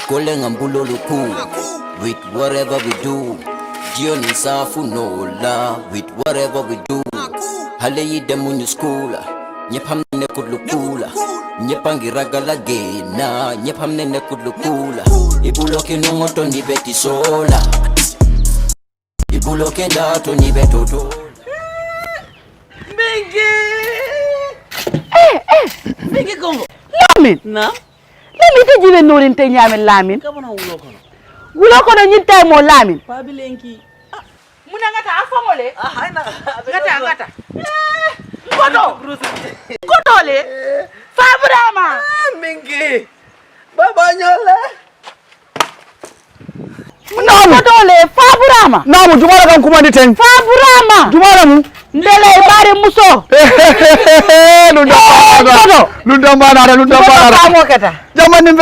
Calling ambulo luku with whatever we do. Jioni safu no la with whatever we do. Hale yidemu new school. Nyepamne kudlukula. Nyepangi ragala gena. Nyepamne kudlukula. Ibuloke nungoto ni beti sola. Ibuloke dato ni betoto. Mingi Congo. Lamin. Na? Lamin te jibe norin te nyame Lamin. Kabana wulo kono. Wulo kono nyinte mo Lamin. Pabilenki. Muna ngata afamole. Haina. Ngata. Koto le. Fabrama. Mingi. Baba nyola. Koto le Fabrama. Namu jumala kan kuma diteng. Fabrama. Jumala mu. Ndele bare muso. Lunda mana. Famo kata. Jamani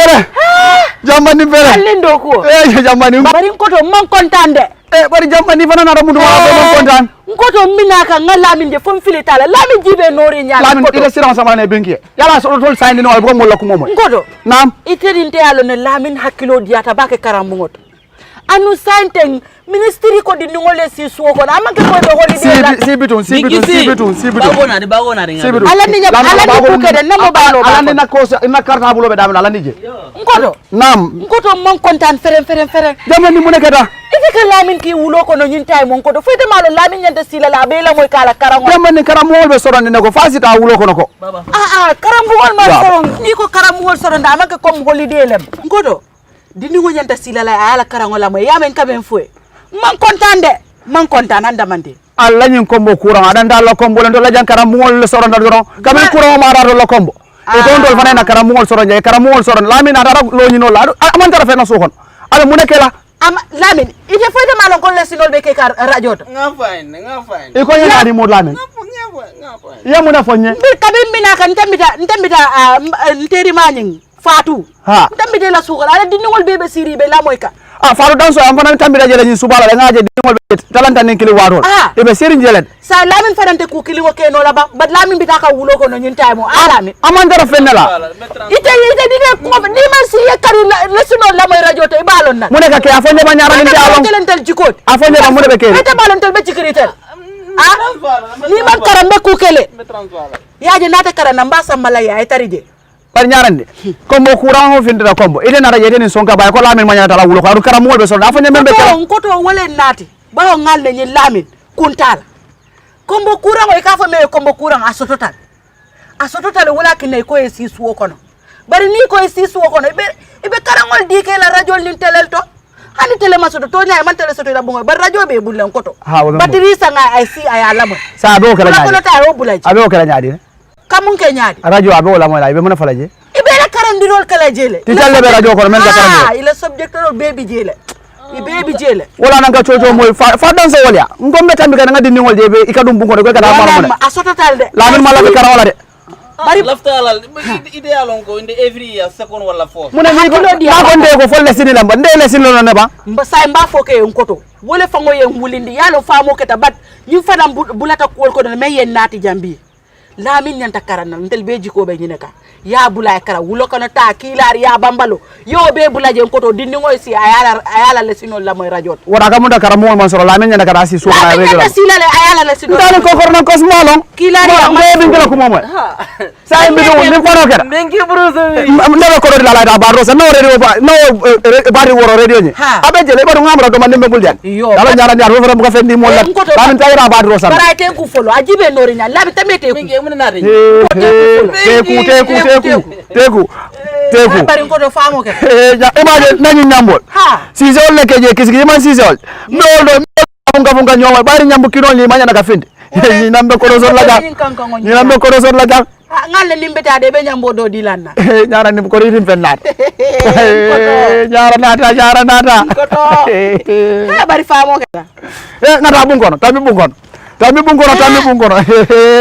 mbere. Alindo ko. Jamani. Bari koto man kontande. Bari jamani fana na mudu wa man kontan. Koto minaka ngalamin de fom filitala. Lamin jibe nori nyala. Lamin ila siran sama ne benki. Yala so tol sayni no ko mo lakko momo. Koto. Nam. Iterinte alo ne Lamin hakilo diata bake karambugot. Anu santeng ministry ko di ngole si suwo ko amake ko do holiday la si bitun bagona de ala ni ku kede namo balo ala ni na ko na carte bulo be damna ala ni je ngodo nam ngodo mon kontan feren jamani mu nekata ifika Lamin ki wulo ko no nyintay mon ko do fete malo Lamin nyanta sila la be la moy kala karango jamani karamol be soron ne ko fasita wulo ko nako karambugol ma soron ni ko karambugol soron da amake comme holiday lem ngodo dini ngo nyanta sila la ala karango la moy yamen kamen fue man kontaan andamande alla nyin kombo courant adanda la kombo len do la jankara mol soron do kamen courant ma rado la kombo e don dol fana na kara mol soron je kara mol soron Lamin ada lo nyino la man tara fe na sokon ala mu nekela am Lamin ite foyde malon kon lesinol be ke kar radio to nga fine e ko nyani mo Lamin ya mu na fonye bir kabin mina kan ntambita nteri maning Fatu ntambite la sukala ala diningol bebe siri be la moyka faru danso am fana tambira jele ni subala la ngaje dingol be talanta nen kili warol e be serin jelen sa Lamin fanante ku kili wo ke no la ba Lamin bitaka wulo ko no nyin taymo Lamin amandara fenela ite dine ko ni man si yakari lesuno la moy radio to ibalon na muneka ke afonye ba nyara ni alon telentel jikot afonye ba munebe ke ite balon tel be jikritel ni man karambe ku kele yaje nata karana mbasa malaya ay tarije par ñarande kombo courant ho findira kombo ide na raje den sonka bay ko Lamin manya tala wulo ko adu karam mo be so afa nyembe kala ko to wole nati bawo ngalle ni Lamin kuntala kombo courant o ka fa me kombo courant asototal wala kinay ko e sisu ko no bari ni ko e sisu ko no ibe karangol di ke la radio lin telel to hani tele masoto to nyaay man tele soto da bongo bar radio be bulen ko to batiri sanga ay si ay alamo sa do kala nyaadi ko ta o bulaji abe kala nyaadi kamun ke nyaadi radio abe wala mo la ibe mona falaje ibe la karandirol kala jele ti talle be radio ko men ga karandirol ila subjector baby jele baby jele wala nanga chocho moy fa danso wolya ngombe tambi kana ngadi ningol jebe ikadum bungo ko kada maro mo asototal de Lamin mala be kara wala de bari laftalal ideal on ko inde every year second wala fourth muna ni ko nde ko folle sinila mba ndele sinilo ne ba say mba foke en koto wole fango yen wulindi yalo famo keta bat yim fadam bulata ko ko me yen nati jambi Lamin nyanta karana ntel beji ko be nyineka ya bulay kara wulo kono ta kilar ya bambalo yo be bulaje koto dindi ngoy si ayala le sino la moy radio wara ka munda kara mo man soro Lamin nyanta kara si so na radio la sila le ayala le sino ndale ko korna ko smolon kilar ya mo be ngala ko momo say mi do ni fano kera mengi bruzo ndale ko la da ba rosa no radio ba no bari woro radio ni abe jele ba ngamra do man dembe guljan dala nyara nyar fo ko fendi mo la Lamin tayra ba rosa bara te ku folo ajibe nori nya Lamin tamete ku teku bari ko do famo ke imagine nani nyambol si zol le keje kisigi man si zol no funga nyoma bari nyambu kino ni manya na kafindi ni nambe ko zol la ga ngalle limbeta de be nyambo do dilanna nyara ni ko rin fennat nyara nata bari famo ke ngata bungono tambi bungono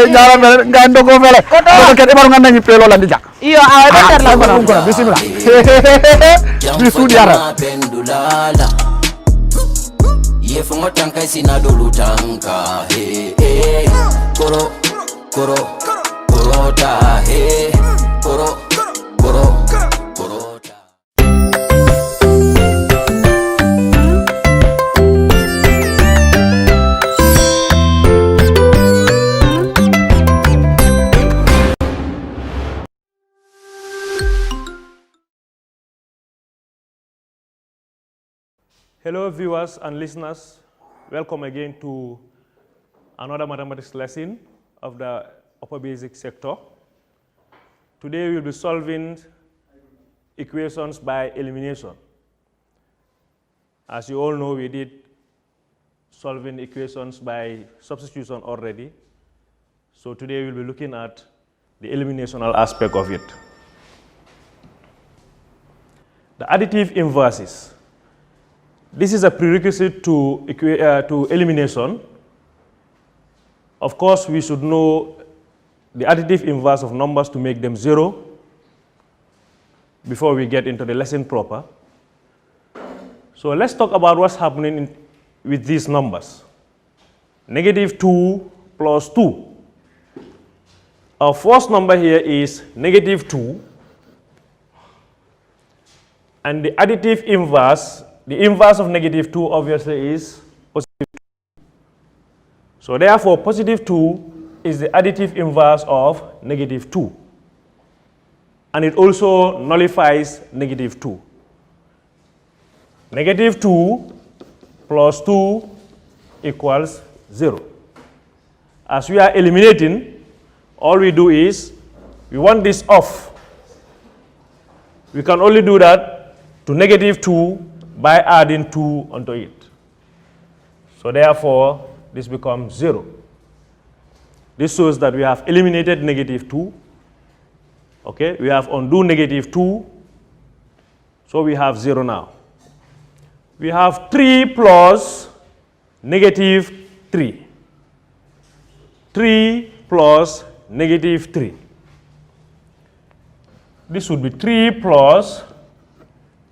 nyara ngando ko fele ko ke baru nganda ni pelo la ndija iyo awa betar la bungono bismillah bisu diara pendulala yefungo tanka sina dolu tanka koro ta koro Hello viewers and listeners, welcome again to another mathematics lesson of the upper basic sector. Today we'll be solving equations by elimination. As you all know, we did solving equations by substitution already. So today we'll be looking at the eliminational aspect of it. The additive inverses. This is a prerequisite to elimination. Of course, we should know the additive inverse of numbers to make them 0 before we get into the lesson proper. So let's talk about what's happening with these numbers. Negative 2 plus 2. Our first number here is negative 2. And the additive inverse, the inverse of negative 2 obviously is positive 2. So therefore, positive 2 is the additive inverse of negative 2. And it also nullifies negative 2. Negative 2 plus 2 equals 0. As we are eliminating, all we do is, we want this off. We can only do that to negative 2 by adding 2 onto it. So therefore, this becomes 0. This shows that we have eliminated negative 2. Okay, we have undo negative 2. So we have 0 now. We have 3 plus negative 3. 3 plus negative 3. This would be 3 plus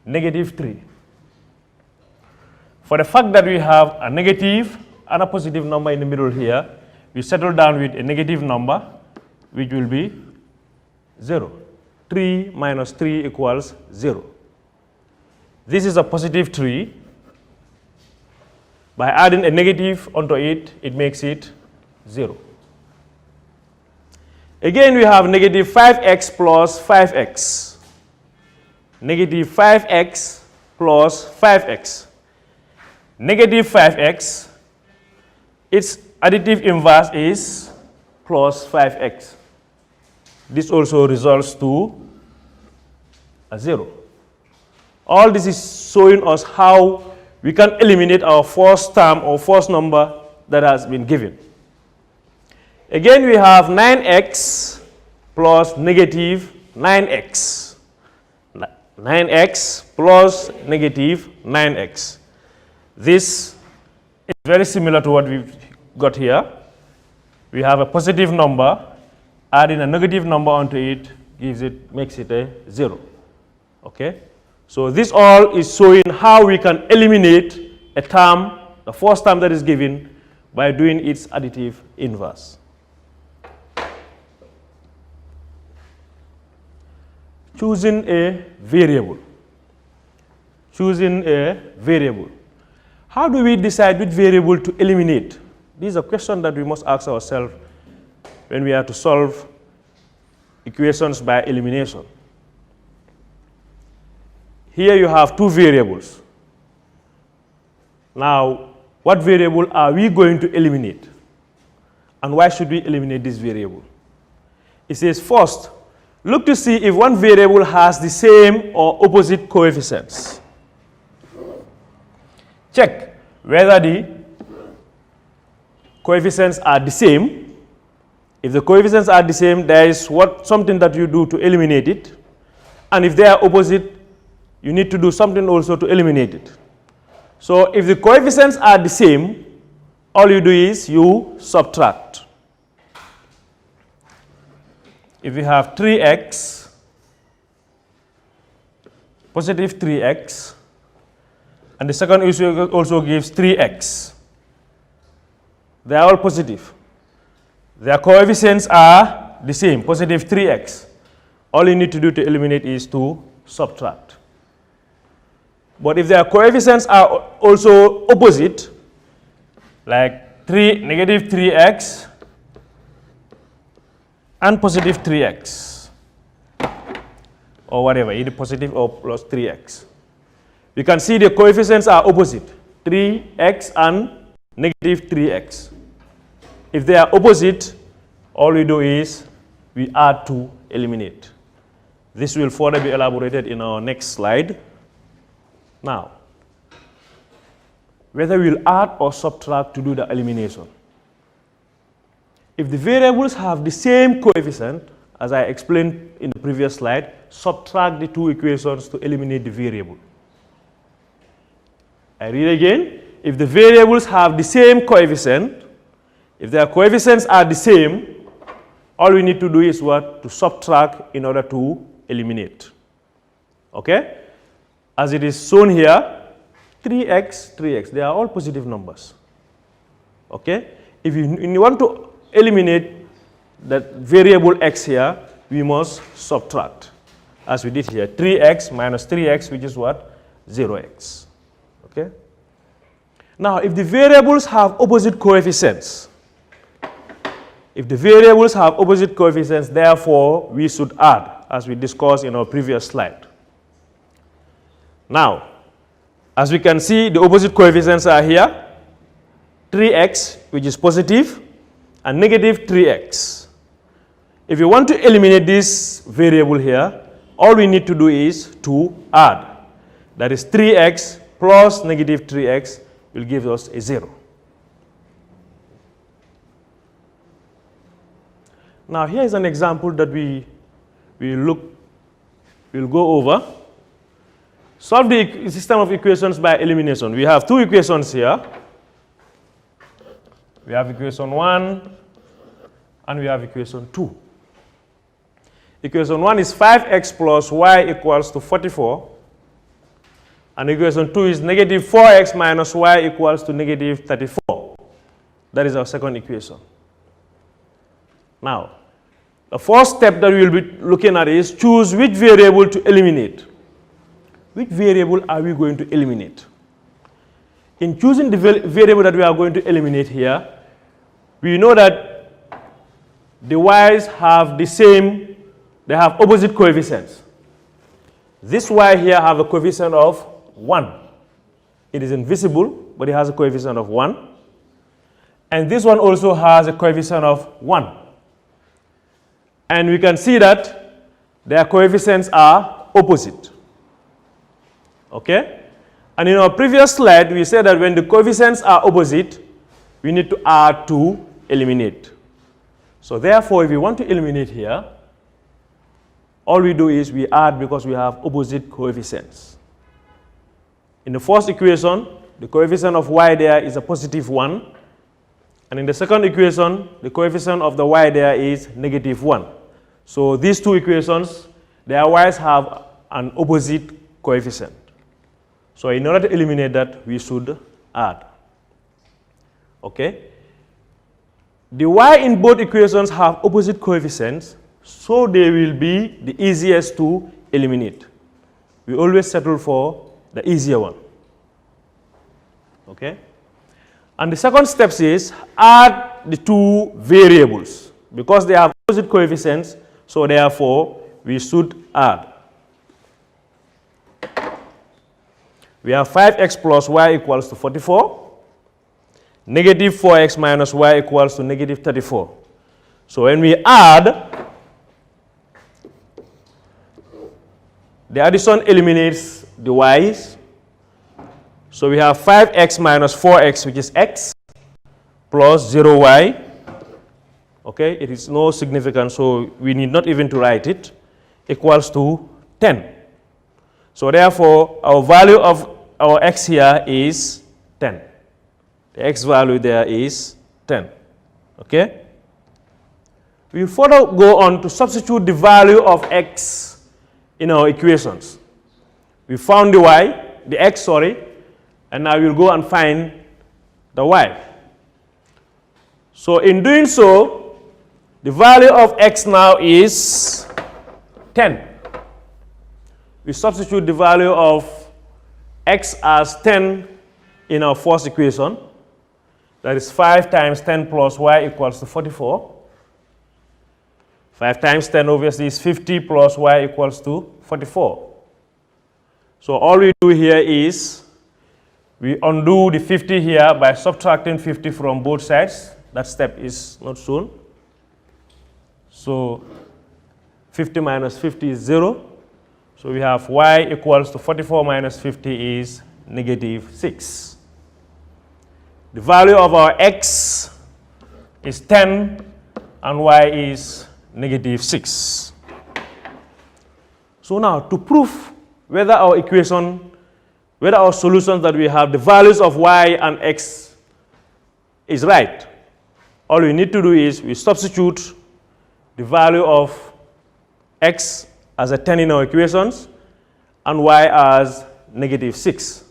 negative 3. For the fact that we have a negative and a positive number in the middle here, we settle down with a negative number, which will be 0. 3 minus 3 equals 0. This is a positive 3. By adding a negative onto it, it makes it 0. Again, we have negative 5x plus 5x. Negative 5x plus 5x. Negative 5x, its additive inverse is plus 5x. This also results to a 0. All this is showing us how we can eliminate our first term or first number that has been given. Again, we have 9x plus negative 9x. 9x plus negative 9x. This is very similar to what we've got here. We have a positive number, adding a negative number onto it makes it a 0. Okay? So this all is showing how we can eliminate a term, the first term that is given, by doing its additive inverse. Choosing a variable. Choosing a variable. How do we decide which variable to eliminate? This is a question that we must ask ourselves when we are to solve equations by elimination. Here you have two variables. Now, what variable are we going to eliminate? And why should we eliminate this variable? It says, first, look to see if one variable has the same or opposite coefficients. Check whether the coefficients are the same. If the coefficients are the same, there is something that you do to eliminate it. And if they are opposite, you need to do something also to eliminate it. So if the coefficients are the same, all you do is you subtract. If we have 3x, positive 3x, and the second issue also gives 3x. They are all positive. Their coefficients are the same, positive 3x. All you need to do to eliminate is to subtract. But if their coefficients are also opposite, like negative 3x and positive 3x, or whatever, either positive or plus 3x, We can see the coefficients are opposite, 3x and negative 3x. If they are opposite, all we do is we add to eliminate. This will further be elaborated in our next slide. Now, whether we'll add or subtract to do the elimination. If the variables have the same coefficient, as I explained in the previous slide, subtract the two equations to eliminate the variable. I read again. If the variables have the same coefficient, if their coefficients are the same, all we need to do is what? To subtract in order to eliminate. Okay? As it is shown here, 3x, 3x, they are all positive numbers. Okay? If you want to eliminate that variable x here, we must subtract. As we did here, 3x minus 3x, which is what? 0x. Okay? Now, if the variables have opposite coefficients, therefore, we should add, as we discussed in our previous slide. Now, as we can see, the opposite coefficients are here, 3x, which is positive, and negative 3x. If you want to eliminate this variable here, all we need to do is to add. That is 3x plus negative 3x will give us a 0. Now here is an example that we'll go over. Solve the system of equations by elimination. We have two equations here. We have equation 1 and we have equation 2. Equation 1 is 5x plus y equals to 44. And equation 2 is negative 4x minus y equals to negative 34. That is our second equation. Now, the first step that we will be looking at is choose which variable to eliminate. Which variable are we going to eliminate? In choosing the variable that we are going to eliminate here, we know that the y's have the same, they have opposite coefficients. This y here have a coefficient of 1. It is invisible, but it has a coefficient of 1. And this one also has a coefficient of 1. And we can see that their coefficients are opposite. Okay? And in our previous slide, we said that when the coefficients are opposite, we need to add to eliminate. So therefore, if we want to eliminate here, all we do is we add because we have opposite coefficients. In the first equation, the coefficient of y there is a positive 1. And in the second equation, the coefficient of the y there is negative 1. So these two equations, their y's have an opposite coefficient. So in order to eliminate that, we should add. Okay? The y in both equations have opposite coefficients, so they will be the easiest to eliminate. We always settle for the easier one. Okay? And the second step is add the two variables. Because they have opposite coefficients, so therefore we should add. We have 5x plus y equals to 44. Negative 4x minus y equals to negative 34. So when we add, the addition eliminates the y's. So we have 5x minus 4x, which is x, plus 0y. Okay, it is no significance, so we need not even to write it, equals to 10. So therefore, our value of our x here is 10. The x value there is 10. Okay? We will further go on to substitute the value of x in our equations. We found the x, and now we'll go and find the y. So in doing so, the value of x now is 10. We substitute the value of x as 10 in our first equation. That is 5 times 10 plus y equals to 44. 5 times 10 obviously is 50 plus y equals to 44. So all we do here is we undo the 50 here by subtracting 50 from both sides. That step is not shown. So 50 minus 50 is 0. So we have y equals to 44 minus 50 is negative 6. The value of our x is 10 and y is negative 6. So now to prove whether our equation, whether our solutions that we have, the values of y and x is right, all we need to do is we substitute the value of x as a 10 in our equations and y as negative 6.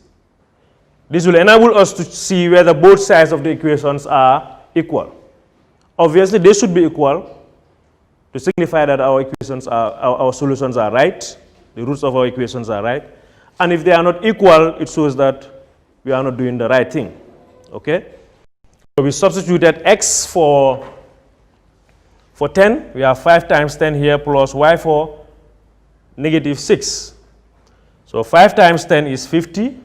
This will enable us to see whether both sides of the equations are equal. Obviously, they should be equal to signify that our equations are, our solutions are right, the roots of our equations are right. And if they are not equal, it shows that we are not doing the right thing. Okay? So we substituted x for 10. We have 5 times 10 here plus y for negative 6. So 5 times 10 is 50.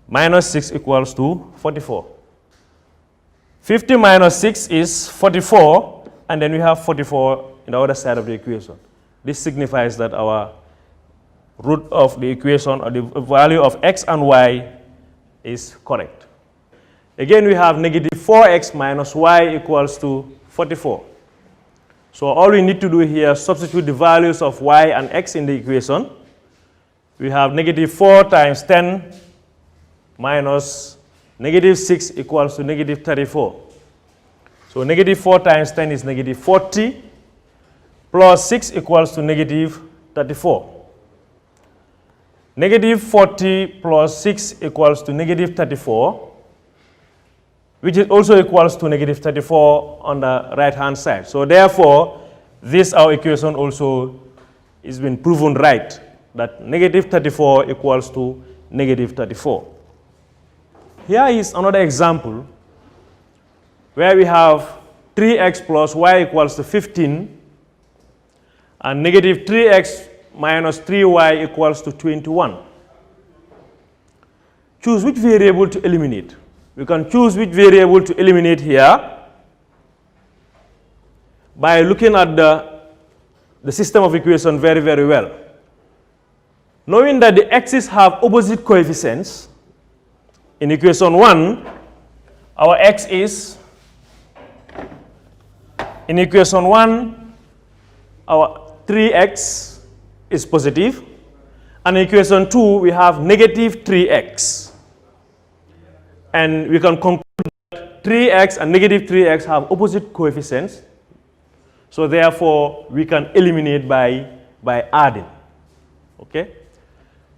Minus 6 equals to 44. 50 minus 6 is 44. And then we have 44 in the other side of the equation. This signifies that our root of the equation, or the value of x and y, is correct. Again, we have negative 4x minus y equals to 44. So all we need to do here is substitute the values of y and x in the equation. We have negative 4 times 10 minus negative 6 equals to negative 34. So negative 4 times 10 is negative 40, plus 6 equals to negative 34. Negative 40 plus 6 equals to negative 34, which is also equals to negative 34 on the right-hand side. So therefore, this our equation also is been proven right, that negative 34 equals to negative 34. Here is another example where we have 3x plus y equals to 15 and negative 3x minus 3y equals to 21. Choose which variable to eliminate. We can choose which variable to eliminate here by looking at the system of equation very, very well. Knowing that the x's have opposite coefficients, in equation 1, our x is, in equation 1, our 3x is positive, and in equation 2, we have negative 3x. And we can conclude that 3x and negative 3x have opposite coefficients, so therefore, we can eliminate by adding. Okay?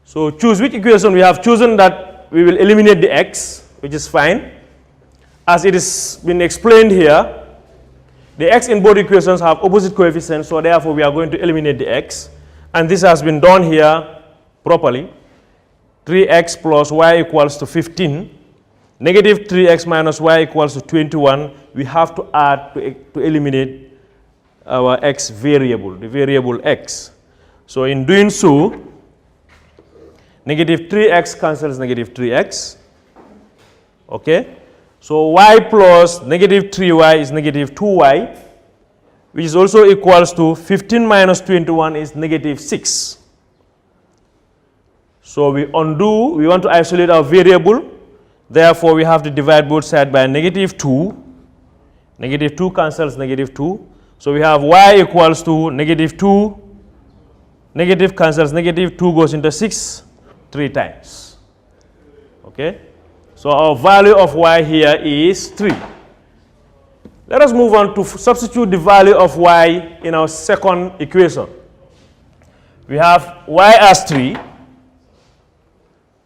So choose which equation. We have chosen that we will eliminate the x, which is fine. As it has been explained here, the x in both equations have opposite coefficients, so therefore we are going to eliminate the x. And this has been done here properly. 3x plus y equals to 15. Negative 3x minus y equals to 21. We have to add to eliminate our x variable, the variable x. So in doing so, negative 3x cancels negative 3x. Okay? So y plus negative 3y is negative 2y, which is also equals to 15 minus 21 is negative 6. So we undo, we want to isolate our variable. Therefore, we have to divide both sides by negative 2. Negative 2 cancels negative 2. So we have y equals to negative 2. Negative cancels negative 2 goes into 6 3 times. Okay? So our value of y here is 3. Let us move on to substitute the value of y in our second equation. We have y as 3.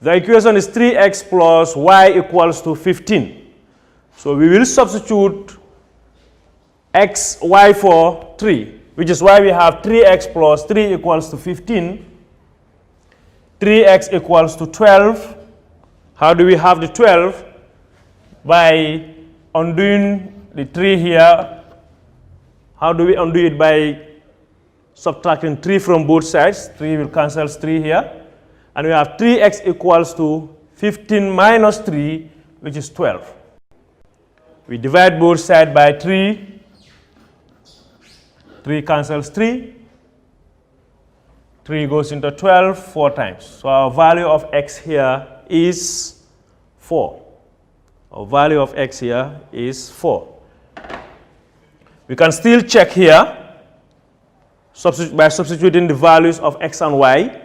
The equation is 3x plus y equals to 15. So we will substitute y for 3, which is why we have 3x plus 3 equals to 15. 3x equals to 12. How do we have the 12? By undoing the 3 here. How do we undo it? By subtracting 3 from both sides. 3 will cancel 3 here. And we have 3x equals to 15 minus 3, which is 12. We divide both sides by 3. 3 cancels 3. 3 goes into 12 4 times. So our value of x here is 4. Our value of x here is 4. We can still check here by substituting the values of x and y.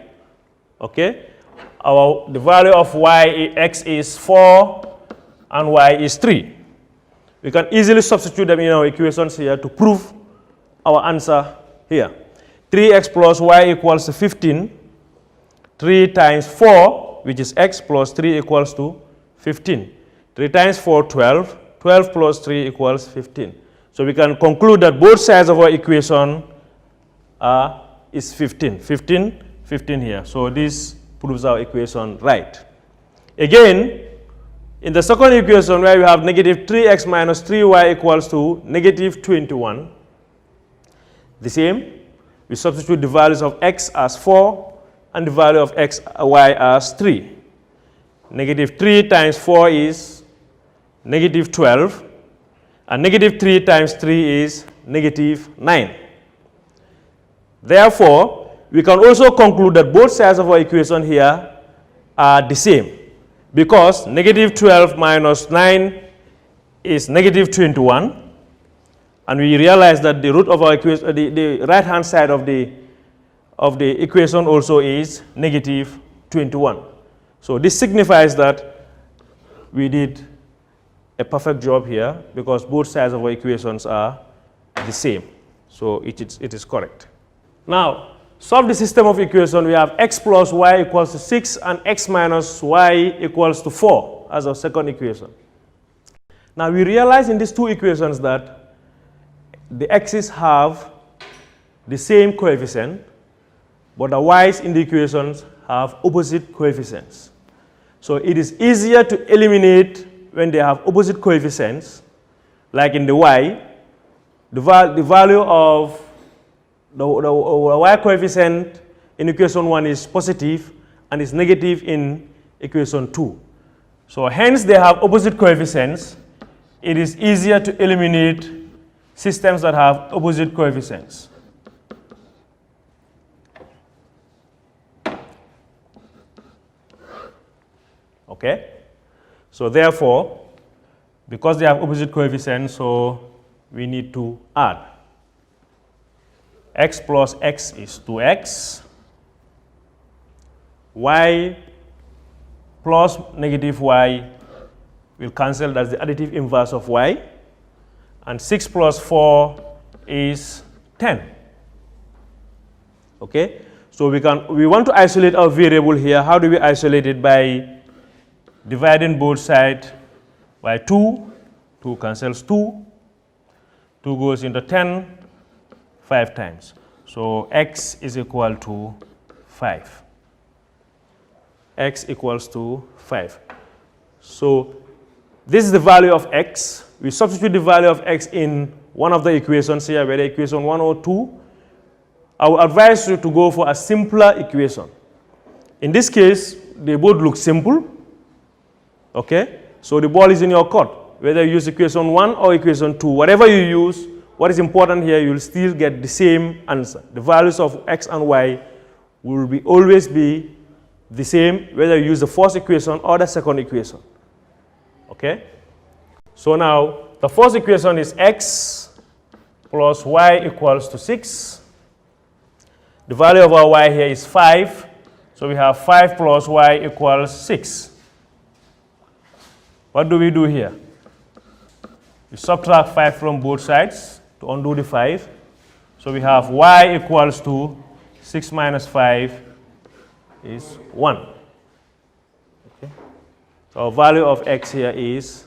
Okay, the value of x is 4 and y is 3. We can easily substitute them in our equations here to prove our answer here. 3x plus y equals to 15. 3 times 4, which is x, plus 3 equals to 15. 3 times 4, 12. 12 plus 3 equals 15. So we can conclude that both sides of our equation is 15. 15, 15 here. So this proves our equation right. Again, in the second equation where we have negative 3x minus 3y equals to negative 21, the same, we substitute the values of x as 4 and the value of y as 3. Negative 3 times 4 is negative 12. And negative 3 times 3 is negative 9. Therefore, we can also conclude that both sides of our equation here are the same, because negative 12 minus 9 is negative 21. And we realize that the root of our equation, the right-hand side of the equation also is negative 21. So this signifies that we did a perfect job here, because both sides of our equations are the same. So it is correct. Now, solve the system of equation. We have x plus y equals to 6 and x minus y equals to 4 as our second equation. Now we realize in these two equations that the x's have the same coefficient, but the y's in the equations have opposite coefficients. So it is easier to eliminate when they have opposite coefficients, like in the y. The value of the y coefficient in equation 1 is positive and is negative in equation 2. So hence they have opposite coefficients. It is easier to eliminate systems that have opposite coefficients. Okay? So therefore, because they have opposite coefficients, so we need to add. X plus x is 2x. Y plus negative y will cancel. That's the additive inverse of y. And 6 plus 4 is 10. Okay? So we want to isolate our variable here. How do we isolate it? By dividing both sides by 2. 2 cancels 2. 2 goes into 10 5 times. So x is equal to 5. X equals to 5. So this is the value of x. We substitute the value of x in one of the equations here, whether equation 1 or 2. I would advise you to go for a simpler equation. In this case, they both look simple. Okay? So the ball is in your court. Whether you use equation 1 or equation 2, whatever you use, what is important here, you'll still get the same answer. The values of x and y will always be the same, whether you use the first equation or the second equation. Okay? So now, the first equation is x plus y equals to 6. The value of our y here is 5. So we have 5 plus y equals 6. What do we do here? We subtract 5 from both sides to undo the 5. So we have y equals to 6 minus 5 is 1. Okay. So our value of x here is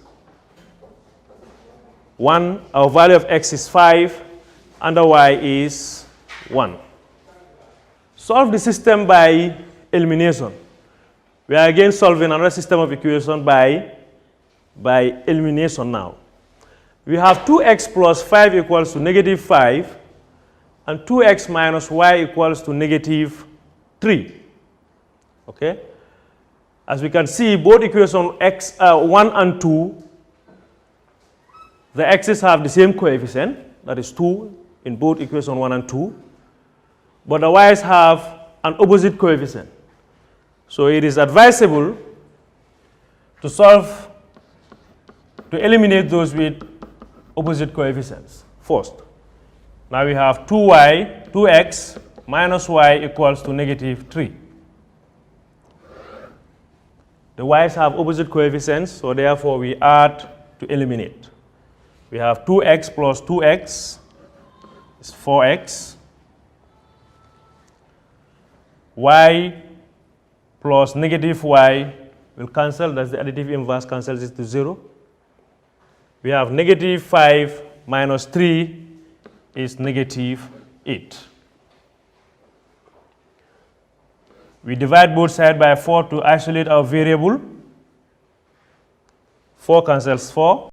1. Our value of x is 5 and the y is 1. Solve the system by elimination. We are again solving another system of equation by elimination now. We have 2x plus 5 equals to negative 5 and 2x minus y equals to negative 3. Okay? As we can see, both equation x 1 and 2, the x's have the same coefficient, that is 2 in both equation 1 and 2, but the y's have an opposite coefficient. So it is advisable to eliminate those with opposite coefficients first. Now we have 2x minus y equals to -3. The y's have opposite coefficients, so therefore we add to eliminate. We have 2x plus 2x is 4x. Y plus -y will cancel, that's the additive inverse, cancels it to 0. We have -5 minus 3 is -8. We divide both sides by 4 to isolate our variable. 4 cancels 4.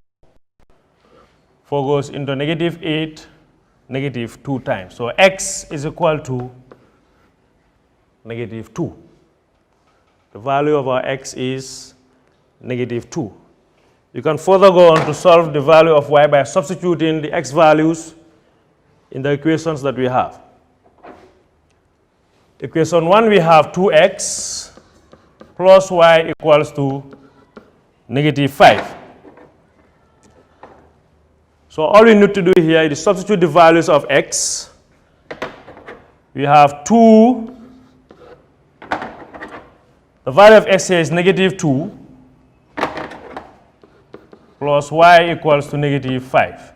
4 goes into -8, -2 times. So x is equal to -2. The value of our x is -2. You can further go on to solve the value of y by substituting the x values in the equations that we have. Equation 1, we have 2x plus y equals to -5. So all we need to do here is substitute the values of x. We have 2. The value of x here is -2 plus y equals to -5.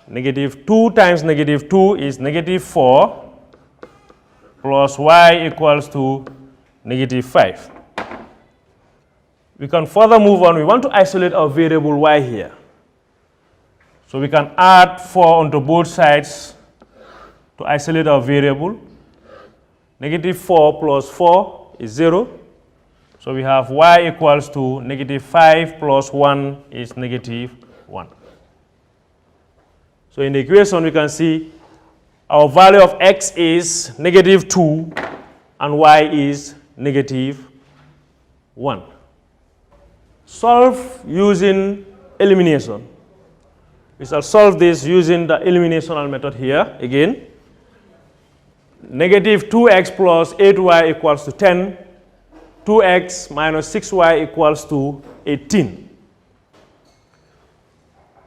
-2 times -2 is -4 plus y equals to -5. We can further move on. We want to isolate our variable y here. So we can add 4 onto both sides to isolate our variable. -4 plus 4 is 0. So we have y equals to -5 plus 1 is -1. So in the equation, we can see our value of x is -2 and y is -1. Solve using elimination. We shall solve this using the eliminational method here again. -2x plus 8y equals to 10. 2x minus 6y equals to 18.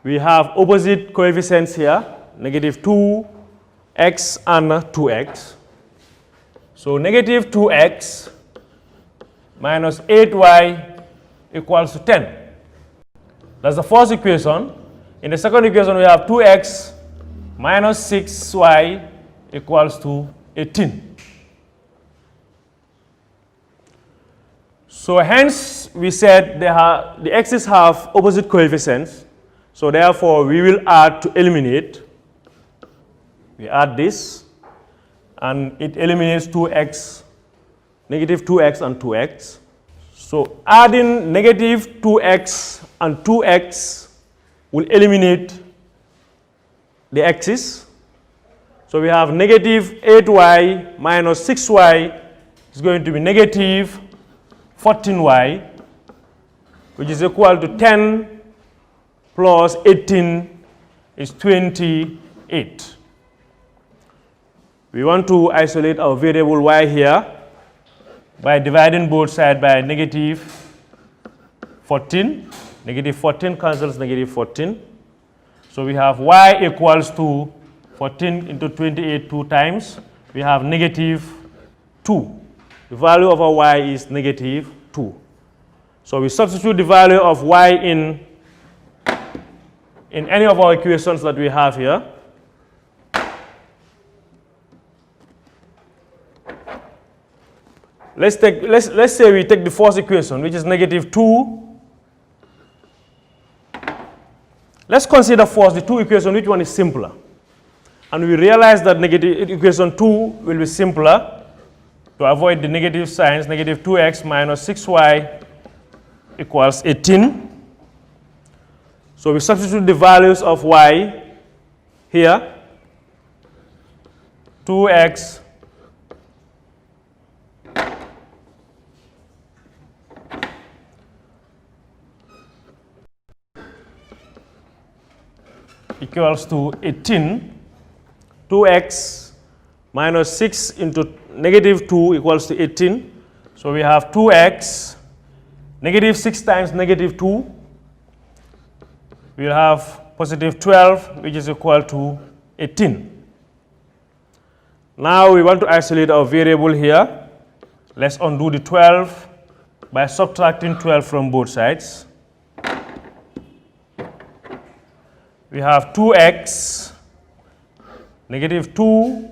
We have opposite coefficients here, -2x and 2x. So -2x minus 8y equals to 10. That's the first equation. In the second equation, we have 2x minus 6y equals to 18. So hence, we said the x's have opposite coefficients. So therefore, we will add to eliminate. We add this, and it eliminates 2x, -2x and 2x. So adding -2x and 2x will eliminate the x's. So we have -8y minus 6y is going to be -14y, which is equal to 10 plus 18 is 28. We want to isolate our variable y here by dividing both sides by -14. -14 cancels -14. So we have y equals to 14 into 28 2 times. We have -2. The value of our y is -2. So we substitute the value of y in any of our equations that we have here. Let's say we take the first equation, which is -2. Let's consider first the two equations, which one is simpler. And we realize that equation 2 will be simpler to avoid the negative signs. -2x minus 6y equals 18. So we substitute the values of y here. 2x equals to 18. 2x minus 6 into negative 2 equals to 18. So we have 2x, negative 6 times negative 2. We'll have positive 12, which is equal to 18. Now we want to isolate our variable here. Let's undo the 12 by subtracting 12 from both sides. We have 2x, negative 2,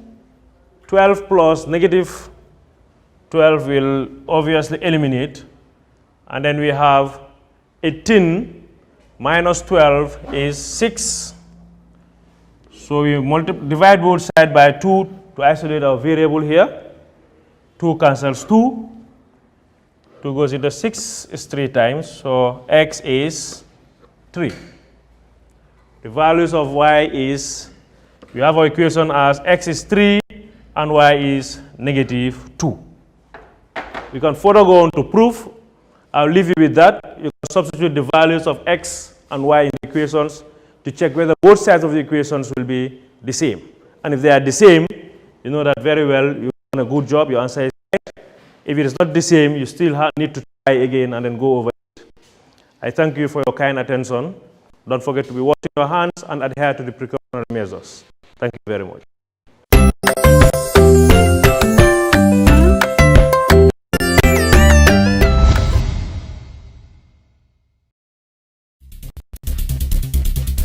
12 plus negative 12 will obviously eliminate. And then we have 18 minus 12 is 6. So we divide both sides by 2 to isolate our variable here. 2 cancels 2. 2 goes into 6 is 3 times. So x is 3. The values of y is, we have our equation as x is 3 and y is negative 2. We can further go on to proof. I'll leave you with that. You can substitute the values of x and y in the equations to check whether both sides of the equations will be the same. And if they are the same, you know that very well, you've done a good job, your answer is right. If it is not the same, you still need to try again and then go over it. I thank you for your kind attention. Don't forget to be washing your hands and adhere to the precautionary measures. Thank you very much.